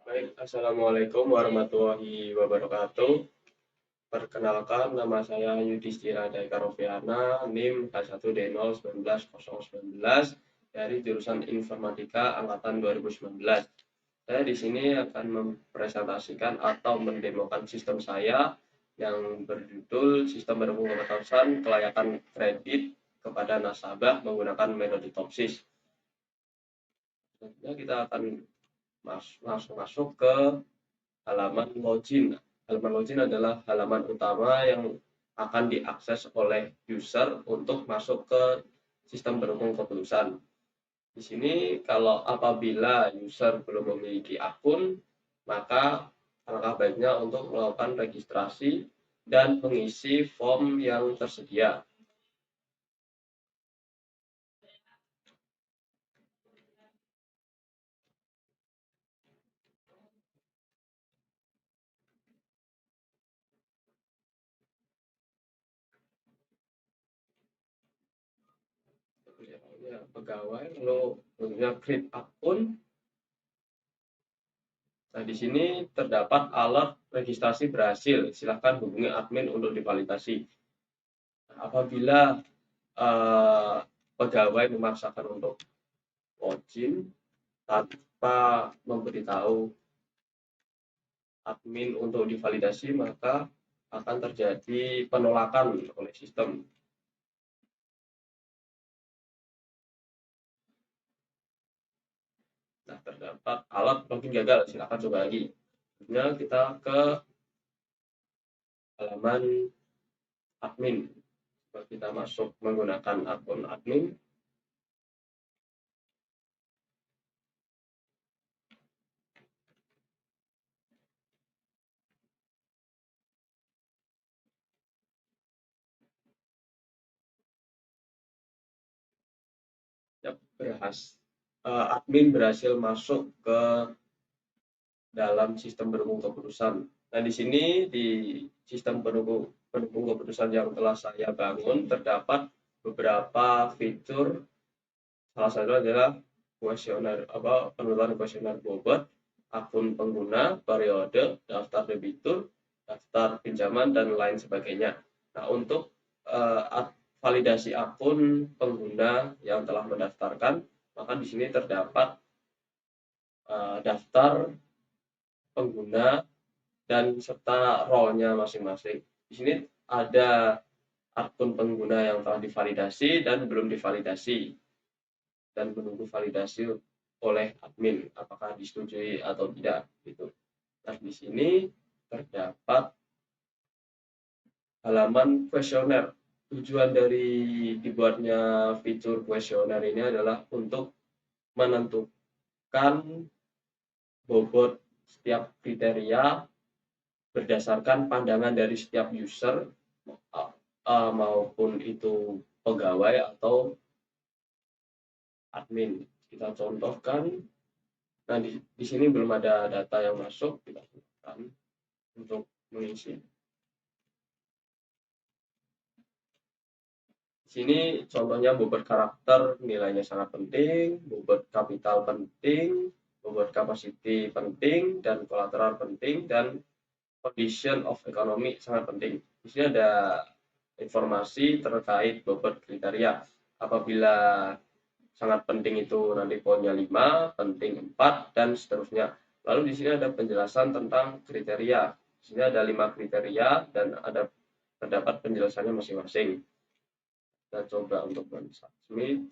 Baik, Assalamualaikum warahmatullahi wabarakatuh. Perkenalkan, nama saya Yudhistira Daika Rofiana, NIM K1D019 dari jurusan Informatika Angkatan 2019. Saya di sini akan mempresentasikan atau mendemokan sistem saya yang berjudul Sistem Mendukung Pembatasan Kelayakan Kredit kepada Nasabah menggunakan metode TOPSIS. Selanjutnya kita akan langsung masuk ke halaman login. Halaman login adalah halaman utama yang akan diakses oleh user untuk masuk ke sistem pendukung keputusan. Di sini kalau apabila user belum memiliki akun, maka alangkah baiknya untuk melakukan registrasi dan mengisi form yang tersedia. Pegawai lalu create akun. Nah, di sini terdapat alert registrasi berhasil. Silakan hubungi admin untuk divalidasi. Apabila eh, pegawai memaksakan untuk login tanpa memberitahu admin untuk divalidasi, maka akan terjadi penolakan oleh sistem. Nah, terdapat alat login gagal, silakan coba lagi. Selanjutnya kita ke halaman admin. Kita masuk menggunakan akun admin. Ya, admin berhasil masuk ke dalam sistem pendukung keputusan. Nah, di sini di sistem pendukung keputusan yang telah saya bangun terdapat beberapa fitur. Salah satu adalah kuesioner penurunan kuesioner bobot, akun pengguna, periode, daftar debitur, daftar pinjaman dan lain sebagainya. Nah, untuk validasi akun pengguna yang telah mendaftarkan, maka di sini terdapat daftar pengguna dan serta role-nya masing-masing. Di sini ada akun pengguna yang telah divalidasi dan belum divalidasi dan menunggu validasi oleh admin apakah disetujui atau tidak gitu. Nah, di sini terdapat halaman kuesioner. Tujuan dari dibuatnya fitur kuesioner ini adalah untuk menentukan bobot setiap kriteria berdasarkan pandangan dari setiap user maupun itu pegawai atau admin. Kita contohkan. Nah, di sini belum ada data yang masuk, kita gunakan untuk mengisi. Di sini contohnya bobot karakter nilainya sangat penting, bobot kapital penting, bobot capacity penting, dan kolateral penting, dan condition of economy sangat penting. Di sini ada informasi terkait bobot kriteria. Apabila sangat penting itu nanti poinnya 5, penting 4, dan seterusnya. Lalu di sini ada penjelasan tentang kriteria. Di sini ada 5 kriteria dan terdapat penjelasannya masing-masing. Kita coba untuk men-submit.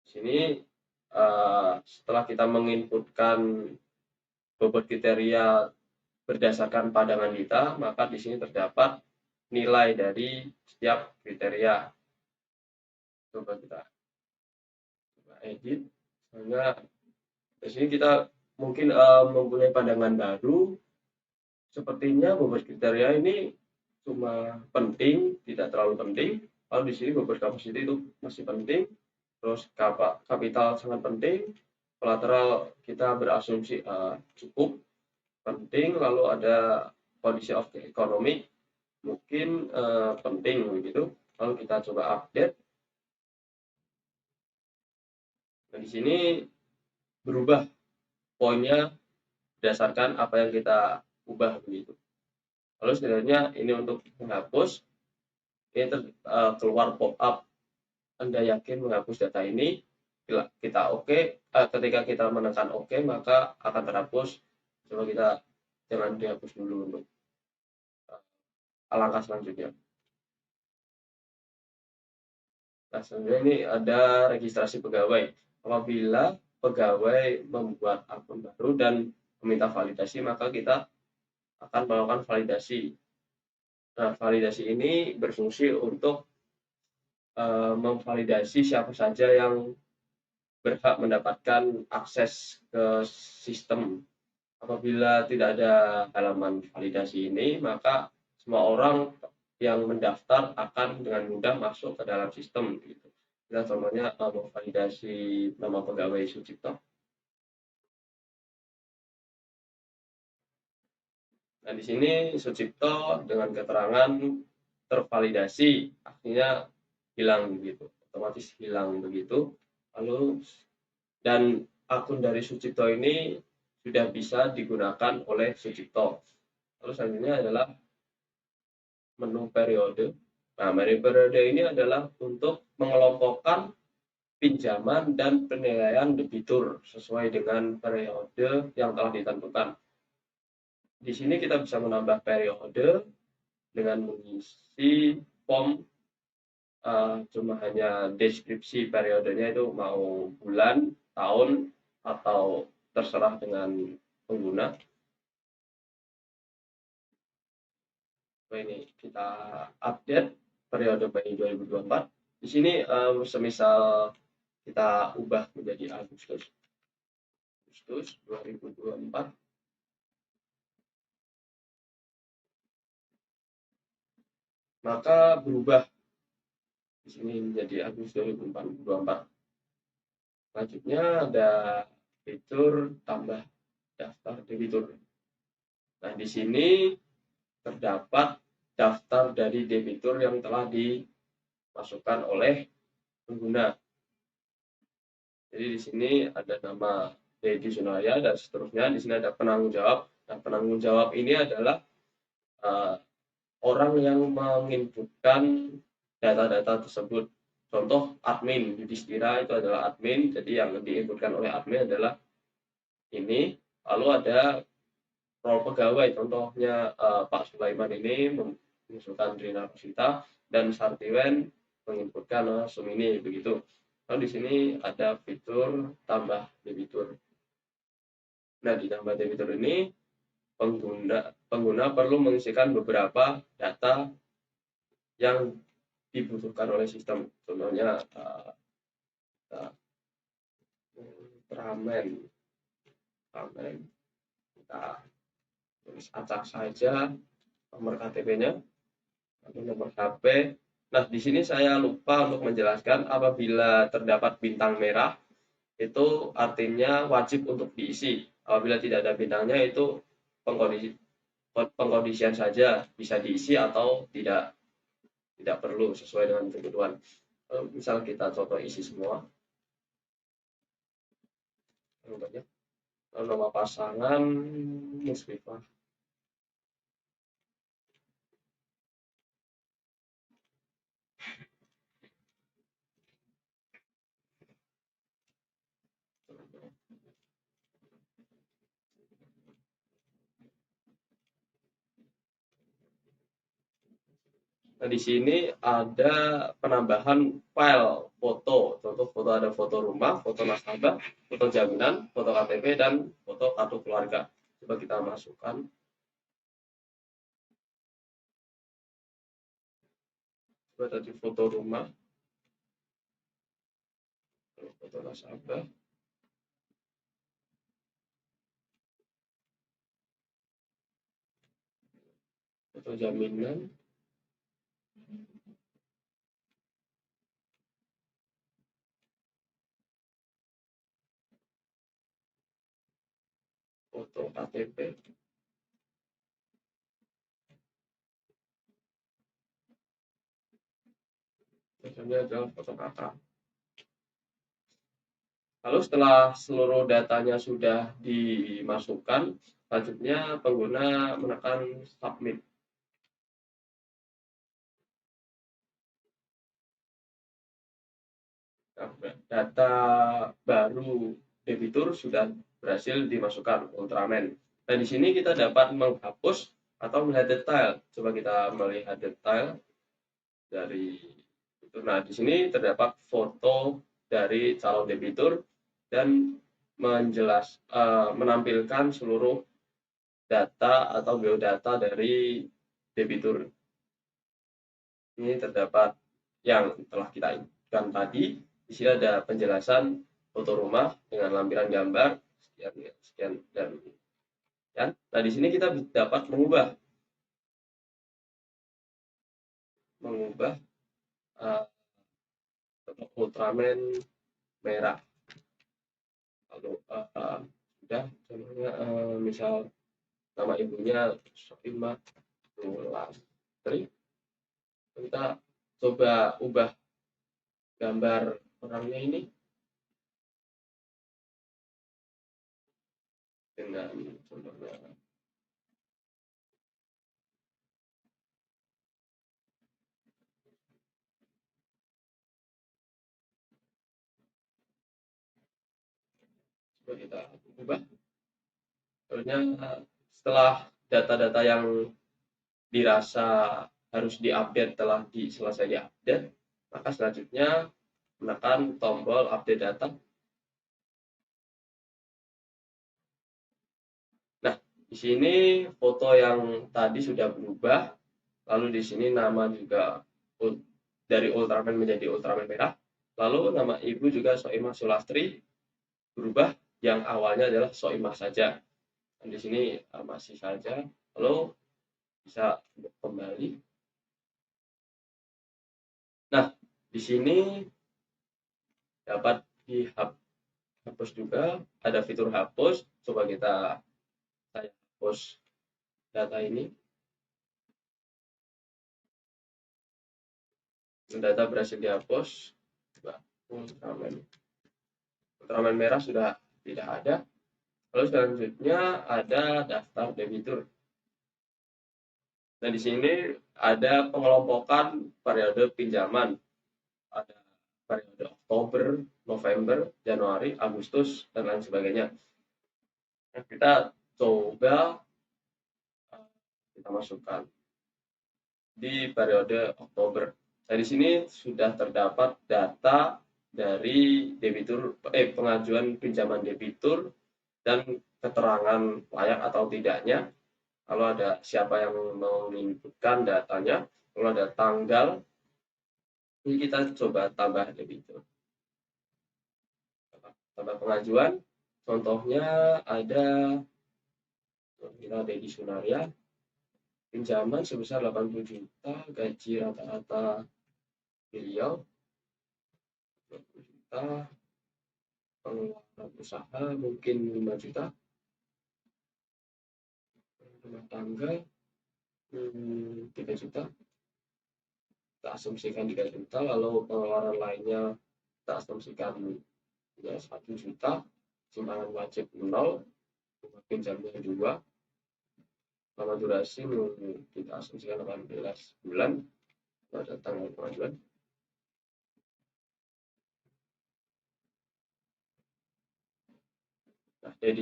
Di sini setelah kita menginputkan bobot kriteria berdasarkan pandangan kita, maka di sini terdapat nilai dari setiap kriteria. Coba kita edit. Sehingga di sini kita mungkin mempunyai pandangan baru. Sepertinya bobot kriteria ini cuma penting, tidak terlalu penting. Kalau di sini bobot kapasiti itu masih penting. Terus kapital sangat penting. Kolateral kita berasumsi cukup penting. Lalu ada kondisi of ekonomi mungkin penting begitu. Lalu kita coba update. Nah, di sini berubah poinnya berdasarkan apa yang kita ubah begitu. Lalu sebenarnya ini untuk menghapus, ini keluar pop-up, Anda yakin menghapus data ini? Kita oke, ketika kita menekan oke, maka akan terhapus. Coba kita jangan dihapus dulu untuk langkah selanjutnya. Nah, sebenarnya ini ada registrasi pegawai. Apabila pegawai membuat akun baru dan meminta validasi, maka kita akan melakukan validasi. Nah, validasi ini berfungsi untuk memvalidasi siapa saja yang berhak mendapatkan akses ke sistem. Apabila tidak ada halaman validasi ini, maka semua orang yang mendaftar akan dengan mudah masuk ke dalam sistem. Gitu. Kita contohnya memvalidasi nama pegawai Sucipto. Nah, di sini Sucipto dengan keterangan tervalidasi, artinya hilang begitu, otomatis hilang begitu. Lalu dan akun dari Sucipto ini sudah bisa digunakan oleh Sucipto. Lalu selanjutnya adalah menu periode. Nah, menu periode ini adalah untuk mengelompokkan pinjaman dan penilaian debitur sesuai dengan periode yang telah ditentukan. Di sini kita bisa menambah periode dengan mengisi form, cuma hanya deskripsi periodenya itu mau bulan, tahun, atau terserah dengan pengguna. Ini kita update periode Mei 2024. Di sini semisal kita ubah menjadi Agustus 2024, maka berubah di sini menjadi Agustus 2024. Selanjutnya ada fitur tambah daftar debitur. Nah, di sini terdapat daftar dari debitur yang telah dimasukkan oleh pengguna. Jadi di sini ada nama Dedi Sunaya dan seterusnya. Di sini ada penanggung jawab. Nah, penanggung jawab ini adalah uh, orang yang menginputkan data-data tersebut. Contoh admin, Yudhistira itu adalah admin, jadi yang diinputkan oleh admin adalah ini. Lalu ada role pegawai, contohnya Pak Sulaiman ini mengusulkan Rina Rosita dan Sartiwen menginputkan Sumini begitu. Lalu di sini ada fitur tambah debitur. Nah, di tambah debitur ini pengguna perlu mengisikan beberapa data yang dibutuhkan oleh sistem. Contohnya Ultraman, kita tulis acak saja nomor KTP-nya, nomor HP. Nah, di sini saya lupa untuk menjelaskan apabila terdapat bintang merah itu artinya wajib untuk diisi. Apabila tidak ada bintangnya itu pengkondisian saja, bisa diisi atau tidak perlu sesuai dengan kebutuhan. Misal kita contoh isi semua, nama pasangan Musfifah. Nah, di sini ada penambahan file foto. Contoh foto, ada foto rumah, foto nasabah, foto jaminan, foto KTP, dan foto kartu keluarga. Coba kita masukkan. Coba tadi foto rumah, foto nasabah, foto jaminan, foto KTP. Ini adalah foto kakak. Lalu setelah seluruh datanya sudah dimasukkan, selanjutnya pengguna menekan submit. Nah, data baru debitur sudah berhasil dimasukkan Ultraman. Nah, di sini kita dapat menghapus atau melihat detail. Coba kita melihat detail dari itu. Nah, di sini terdapat foto dari calon debitur dan menampilkan seluruh data atau biodata dari debitur. Ini terdapat yang telah kita inputkan tadi. Di sini ada penjelasan foto rumah dengan lampiran gambar sekian dan sekian. Nah, di sini kita dapat mengubah uh, Ultraman merah. Lalu sudah contohnya misal nama ibunya Soimah Sulastri. Kita coba ubah gambar orangnya ini dengan contohnya coba kita ubah. Terusnya setelah data-data yang dirasa harus diupdate telah selesai diupdate, maka selanjutnya menekan tombol update data. Nah, di sini foto yang tadi sudah berubah, lalu di sini nama juga dari Ultraman menjadi Ultraman merah, lalu nama ibu juga Soimah Sulastri berubah, yang awalnya adalah Soimah saja. Dan di sini masih saja, lalu bisa kembali. Nah, di sini dapat dihapus juga, ada fitur hapus. Coba saya hapus data ini. Data berhasil dihapus. Ultraman merah sudah tidak ada. Lalu selanjutnya ada daftar debitur. Nah, di sini ada pengelompokan periode pinjaman. Ada periode Oktober, November, Januari, Agustus, dan lain sebagainya. Nah, kita coba kita masukkan di periode Oktober. Nah, di sini sudah terdapat data dari pengajuan pinjaman debitur dan keterangan layak atau tidaknya. Lalu ada siapa yang menginputkan datanya, lalu ada tanggal. Ini kita coba tambah debitur. Tambah pengajuan, contohnya ada Dedi Sunaria, pinjaman sebesar 80 juta, gaji rata-rata beliau 20 juta, pengeluaran usaha mungkin 5 juta, rumah tangga 3 juta, kita asumsikan 3 juta, lalu pengeluaran lainnya kita asumsikan ya 1 juta, simpanan wajib 0, pinjamnya 2, lama durasi kita asumsikan 18 bulan, pada tanggal pengajuan. Nah, di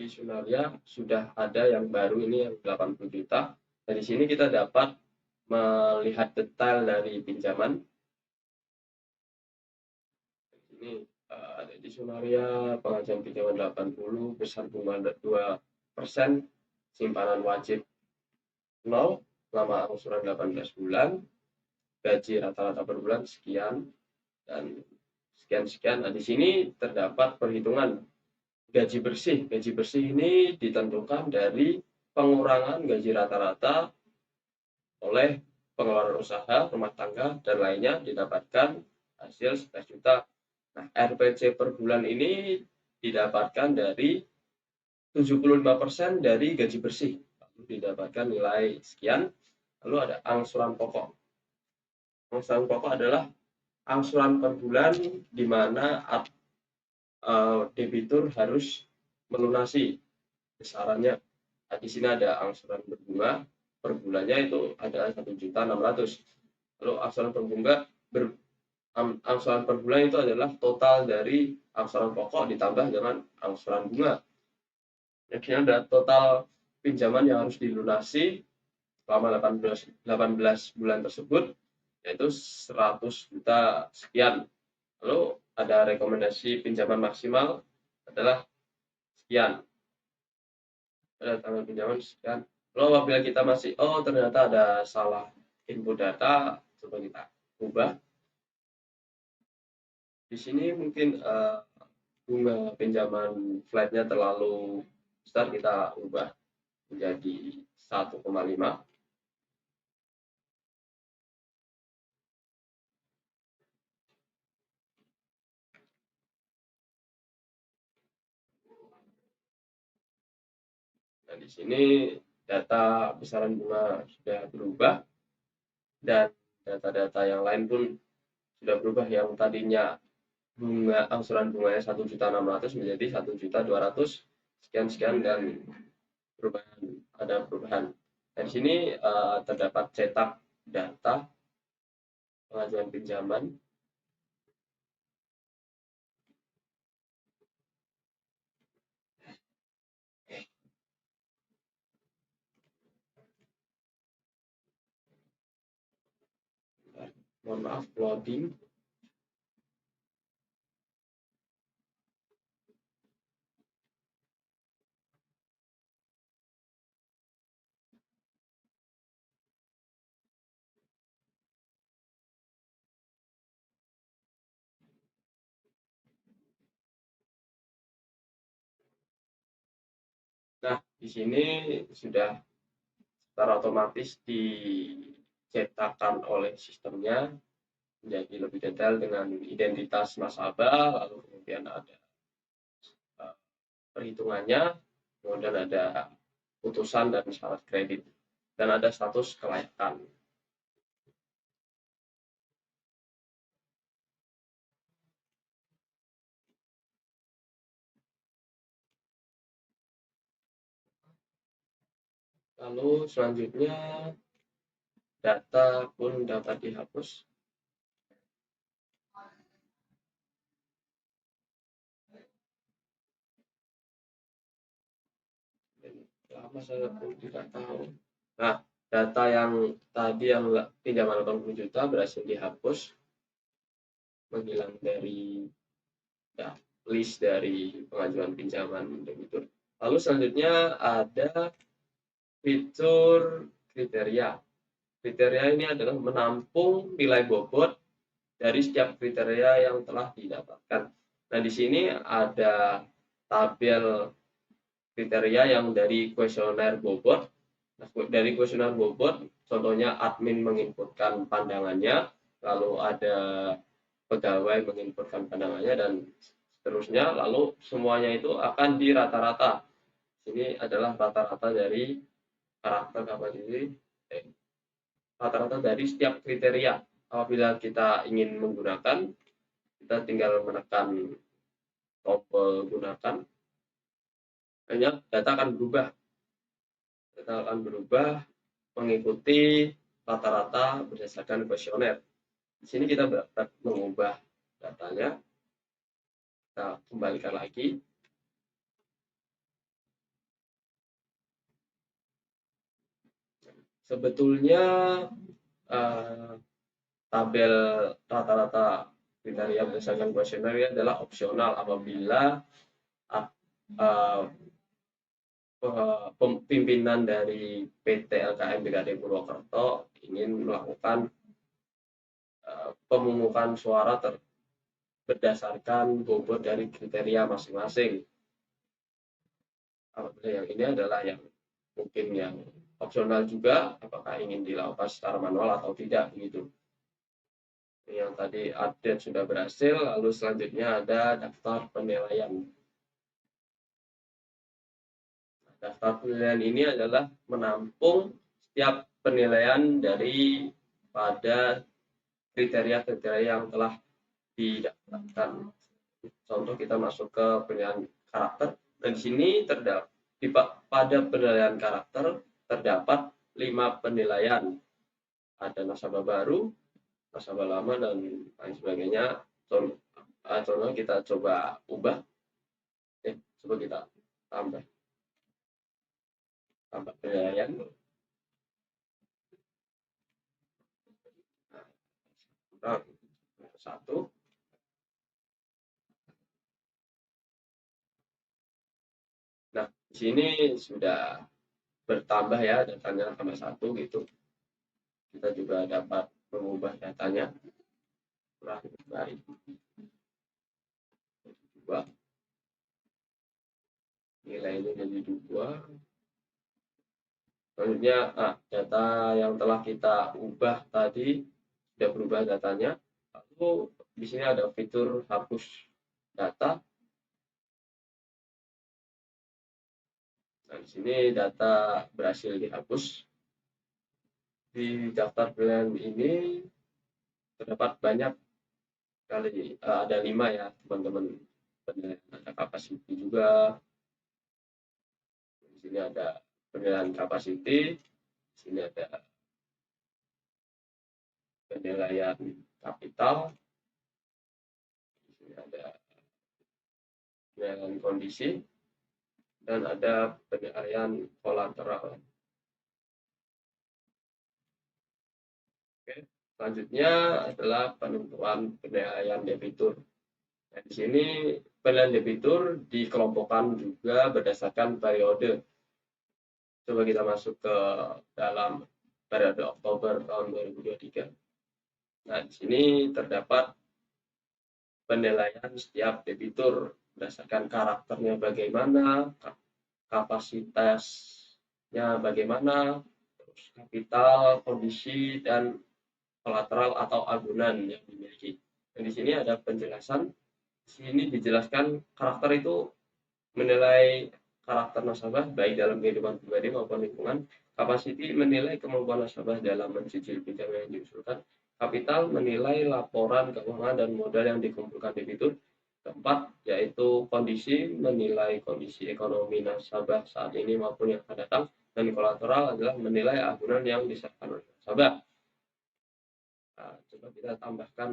Sunaria sudah ada yang baru ini yang 80 juta. Nah, di sini kita dapat melihat detail dari pinjaman. Ini ada di Sunaria, pengajuan pinjaman 80, besar bunga 2%, simpanan wajib 0, lama angsuran 18 bulan, gaji rata-rata per bulan sekian, dan sekian-sekian. Nah, di sini terdapat perhitungan gaji bersih. Gaji bersih ini ditentukan dari pengurangan gaji rata-rata oleh pengeluaran usaha, rumah tangga, dan lainnya didapatkan hasil 11 juta. Nah, RPC per bulan ini didapatkan dari 75% dari gaji bersih. Lalu didapatkan nilai sekian. Lalu ada angsuran pokok. Angsuran pokok adalah angsuran per bulan di mana debitur harus melunasi besarannya. Nah, di sini ada angsuran berbunga per bulannya itu adalah 1.600.000. Lalu angsuran per bulan itu adalah total dari angsuran pokok ditambah dengan angsuran bunga. Jadi ada total pinjaman yang harus dilunasi selama 18 bulan tersebut, yaitu 100 juta sekian. Lalu ada rekomendasi pinjaman maksimal adalah sekian. Ada tanggal pinjaman sekian. Lalu apabila kita masih, ternyata ada salah input data, coba kita ubah. Di sini mungkin bunga pinjaman flatnya terlalu besar, kita ubah menjadi 1,5. Nah, di sini data besaran bunga sudah berubah dan data-data yang lain pun sudah berubah. Yang tadinya angsuran bunganya 1.600.000 menjadi 1.200.000 sekian dan ada perubahan. Nah, di sini terdapat cetak data pengajuan pinjaman. Mohon maaf, loading. Nah, di sini sudah secara otomatis dicetakkan oleh sistemnya menjadi lebih detail dengan identitas nasabah, lalu kemudian ada perhitungannya, kemudian ada putusan dan syarat kredit, dan ada status kelayakan. Lalu selanjutnya data pun dapat dihapus. Lama saya pun tidak tahu. Nah, data yang tadi yang pinjaman 80 juta berhasil dihapus, menghilang dari list dari pengajuan pinjaman debitur. Lalu selanjutnya ada fitur kriteria. Kriteria ini adalah menampung nilai bobot dari setiap kriteria yang telah didapatkan. Nah, di sini ada tabel kriteria yang dari kuesioner bobot. Nah, dari kuesioner bobot, contohnya admin menginputkan pandangannya, lalu ada pegawai menginputkan pandangannya, dan seterusnya. Lalu semuanya itu akan dirata-rata. Ini adalah rata-rata dari karakter kapasiti, rata-rata dari setiap kriteria. Apabila kita ingin menggunakan, kita tinggal menekan tombol gunakan, hanya data akan berubah. Data akan berubah mengikuti rata-rata berdasarkan kuesioner. Di sini kita dapat mengubah datanya. Kita kembalikan lagi. Sebetulnya tabel rata-rata kriteria berdasarkan kuesioner adalah opsional apabila pimpinan dari PT LKM BKD Purwokerto ingin melakukan pemungutan suara berdasarkan bobot dari kriteria masing-masing. Apabila yang ini adalah yang mungkin yang opsional juga, apakah ingin dilakukan secara manual atau tidak begitu. Yang tadi update sudah berhasil, lalu selanjutnya ada daftar penilaian. Daftar penilaian ini adalah menampung setiap penilaian dari pada kriteria-kriteria yang telah didaftarkan. Contoh kita masuk ke penilaian karakter. Nah, di sini pada penilaian karakter terdapat 5 penilaian. Ada nasabah baru, nasabah lama, dan lain sebagainya. Contoh kita coba ubah. Coba kita tambah penilaian. Nah, satu. Nah, di sini sudah bertambah ya, datanya tambah 1 gitu. Kita juga dapat mengubah datanya. Kurang baik. 2. Nilainya jadi 2. Selanjutnya, data yang telah kita ubah tadi sudah berubah datanya. Lalu di sini ada fitur hapus data. Nah, di sini data berhasil dihapus. Di daftar penilaian ini terdapat banyak kali, ada 5 ya teman-teman penilaian. Ada kapasiti juga. Di sini ada penilaian kapasiti. Di sini ada penilaian kapital. Di sini ada penilaian kondisi, dan ada penilaian kolateral. Oke, selanjutnya adalah penentuan penilaian debitur. Nah, di sini penilaian debitur dikelompokkan juga berdasarkan periode. Coba kita masuk ke dalam periode Oktober tahun 2023. Nah, di sini terdapat penilaian setiap debitur berdasarkan karakternya bagaimana, kapasitasnya bagaimana, terus kapital, kondisi, dan kolateral atau agunan yang dimiliki. Dan di sini ada penjelasan. Di sini dijelaskan karakter itu menilai karakter nasabah baik dalam kehidupan pribadi maupun lingkungan. Kapasiti menilai kemampuan nasabah dalam mencicil pinjaman yang diusulkan. Kapital menilai laporan keuangan dan modal yang dikumpulkan debitur. Keempat, yaitu kondisi menilai kondisi ekonomi nasabah saat ini maupun yang akan datang. Dan kolateral adalah menilai agunan yang diserahkan oleh nasabah. Nah, coba kita tambahkan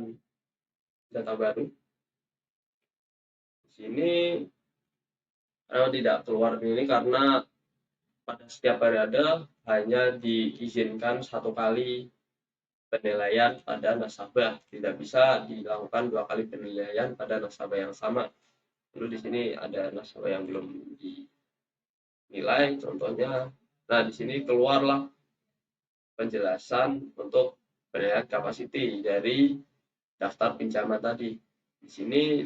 data baru. Di sini tidak keluar ini karena pada setiap periode hanya diizinkan 1 kali penilaian pada nasabah, tidak bisa dilakukan 2 kali penilaian pada nasabah yang sama. Lalu di sini ada nasabah yang belum dinilai, contohnya. Nah, di sini keluarlah penjelasan untuk penilaian kapasiti dari daftar pinjaman tadi. Di sini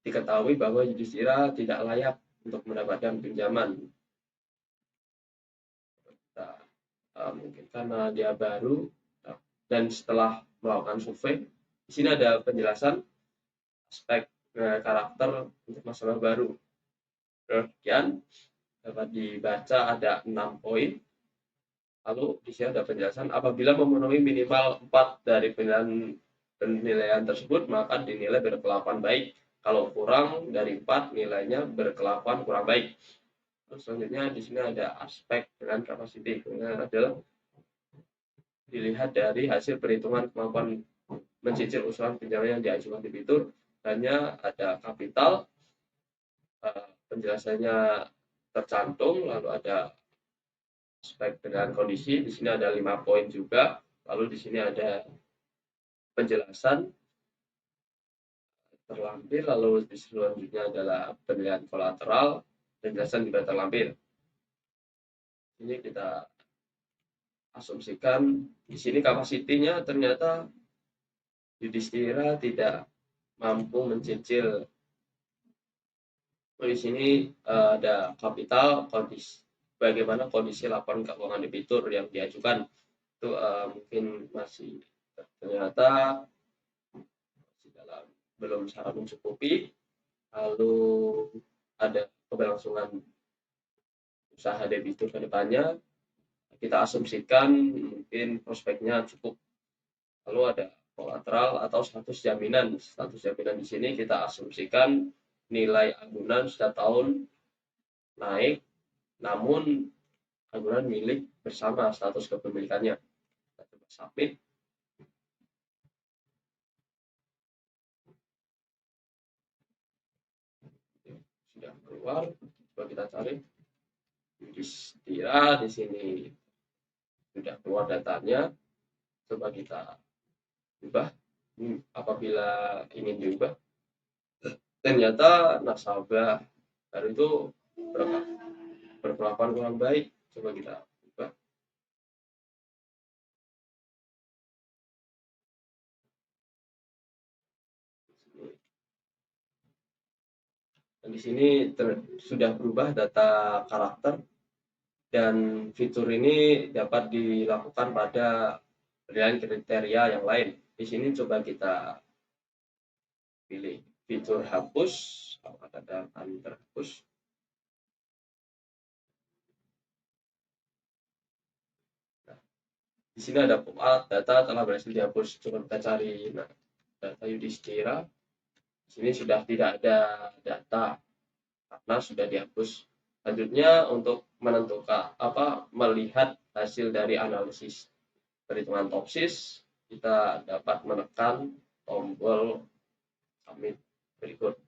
diketahui bahwa Yudhistira tidak layak untuk mendapatkan pinjaman. Mungkin karena dia baru, dan setelah melakukan survei, di sini ada penjelasan aspek karakter untuk nasabah baru. Kemudian dapat dibaca ada 6 poin. Lalu di sini ada penjelasan apabila memenuhi minimal 4 dari penilaian tersebut maka dinilai berkelakuan baik. Kalau kurang dari 4 nilainya berkelakuan kurang baik. Terus selanjutnya di sini ada aspek dengan kapasiti. Adalah dilihat dari hasil perhitungan kemampuan mencicil usulan pinjaman yang diajukan debitur. Hanya ada kapital, penjelasannya tercantum, lalu ada aspek dengan kondisi. Di sini ada 5 poin juga. Lalu di sini ada penjelasan terlampir. Lalu di selanjutnya adalah penilaian kolateral. Penjelasan juga terlampir. Ini kita asumsikan di sini kapasitinya ternyata Yudhistira tidak mampu mencicil. Di sini ada kapital, kondisi, bagaimana kondisi laporan keuangan debitur yang diajukan itu mungkin masih ternyata masih belum sangat mencukupi. Lalu ada keberlangsungan usaha debitur ke depannya, kita asumsikan mungkin prospeknya cukup. Lalu ada kolateral atau status jaminan. Status jaminan di sini kita asumsikan nilai agunan setiap tahun naik, namun agunan milik bersama status kepemilikannya. Kita coba submit. Sudah keluar, coba kita cari Yudhistira. Di sini sudah keluar datanya, coba kita ubah. Apabila ingin diubah, ternyata nasabah baru itu berkelakuan kurang baik. Coba kita ubah. Dan di sini sudah berubah data karakter, dan fitur ini dapat dilakukan pada penilaian kriteria yang lain. Di sini coba kita pilih fitur hapus, apakah ada terhapus. Nah, di sini ada pop-up data telah berhasil dihapus. Coba kita cari data Yudhistira. Di sini sudah tidak ada data karena sudah dihapus. Selanjutnya untuk menentukan melihat hasil dari analisis perhitungan topsis, kita dapat menekan tombol submit berikut.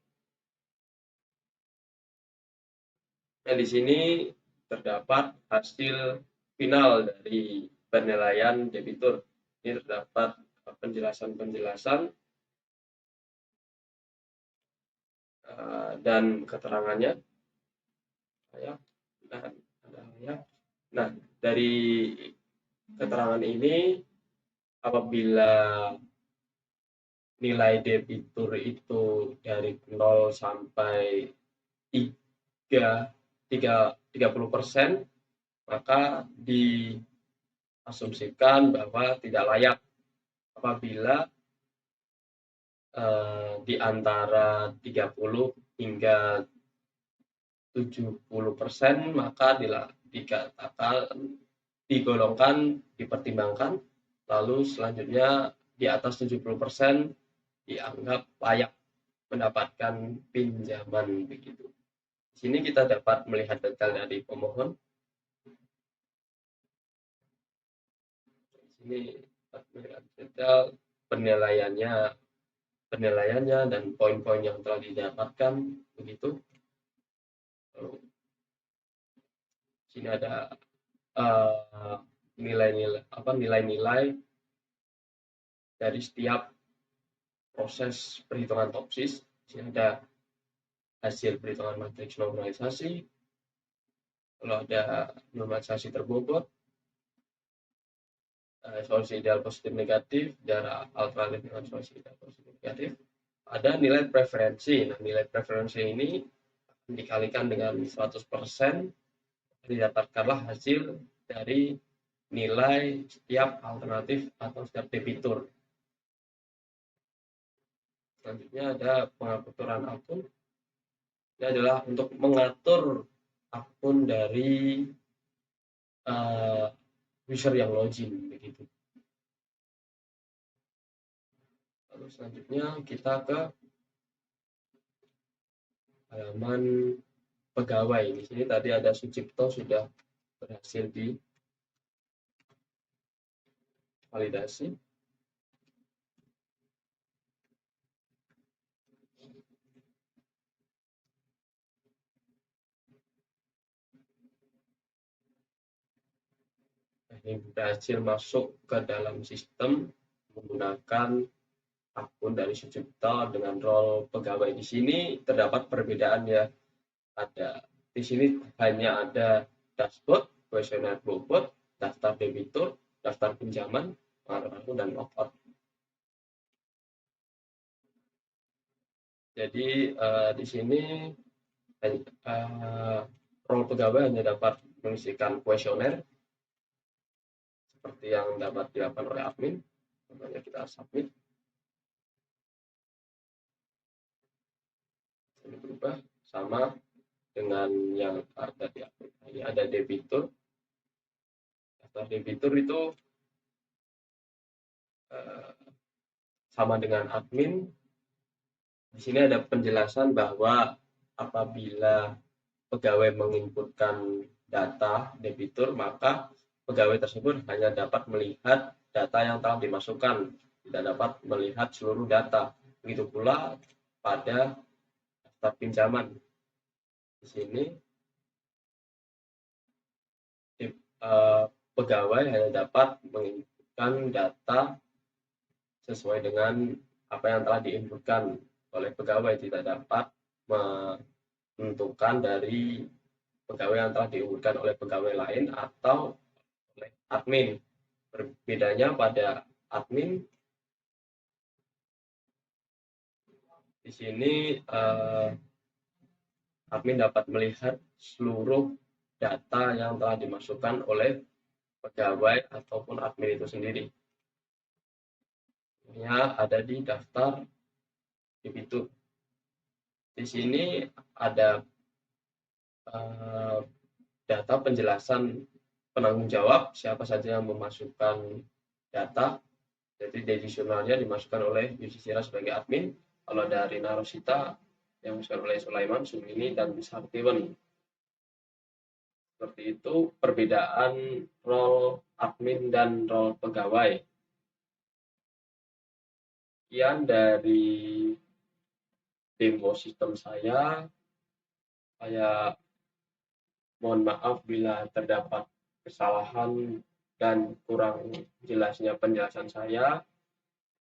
Nah, di sini terdapat hasil final dari penilaian debitur. Ini terdapat penjelasan-penjelasan dan keterangannya. Nah, dari keterangan ini, apabila nilai debitur itu dari 0 sampai 30%, maka diasumsikan bahwa tidak layak. Apabila di antara 30 hingga 70%, maka dikatakan digolongkan dipertimbangkan. Lalu selanjutnya di atas 70% dianggap layak mendapatkan pinjaman begitu. Di sini kita dapat melihat detail dari pemohon. Di sini dapat melihat detail penilaiannya dan poin-poin yang telah didapatkan begitu. Lalu di sini ada nilai-nilai dari setiap proses perhitungan topsis. Di sini ada hasil perhitungan matriks normalisasi, lalu ada normalisasi terbobot, solusi ideal positif negatif, jarak alternatif dengan solusi ideal positif negatif. Ada nilai preferensi. Nah, nilai preferensi ini dikalikan dengan 100%, didapatkanlah hasil dari nilai setiap alternatif atau setiap debitur. Selanjutnya ada pengaturan akun. Ini adalah untuk mengatur akun dari user yang login begitu. Lalu selanjutnya kita ke halaman pegawai. Di sini tadi ada Sucipto sudah berhasil divalidasi. Ini berhasil masuk ke dalam sistem menggunakan akun dari Sucipto dengan role pegawai. Di sini terdapat perbedaan ya. Di sini hanya ada dashboard, kuesioner bobot, daftar debitur, daftar pinjaman, pengaruh dan logout. Jadi di sini role pegawai hanya dapat mengisikan kuesioner seperti yang dapat dilakukan oleh admin. Contohnya kita submit. Ini berubah sama dengan yang ada di admin. Ini ada debitur. Daftar debitur itu sama dengan admin. Di sini ada penjelasan bahwa apabila pegawai menginputkan data debitur, maka pegawai tersebut hanya dapat melihat data yang telah dimasukkan, tidak dapat melihat seluruh data. Begitu pula pada daftar pinjaman. Di sini pegawai hanya dapat menginputkan data sesuai dengan apa yang telah diinputkan oleh pegawai, tidak dapat menentukan dari pegawai yang telah diinputkan oleh pegawai lain atau oleh admin. Berbedanya pada admin, di sini admin dapat melihat seluruh data yang telah dimasukkan oleh pegawai ataupun admin itu sendiri. Ini ada di daftar debitur. Di sini ada data penjelasan penanggung jawab, siapa saja yang memasukkan data. Jadi decisionalnya dimasukkan oleh Yudhistira sebagai admin. Kalau dari Narosita yang dimasukkan oleh Sulaiman, Sumini, dan Sartiwan. Seperti itu perbedaan role admin dan role pegawai. Sekian dari demo sistem saya. Saya mohon maaf bila terdapat kesalahan dan kurang jelasnya penjelasan saya.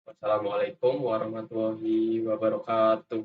Wassalamualaikum warahmatullahi wabarakatuh.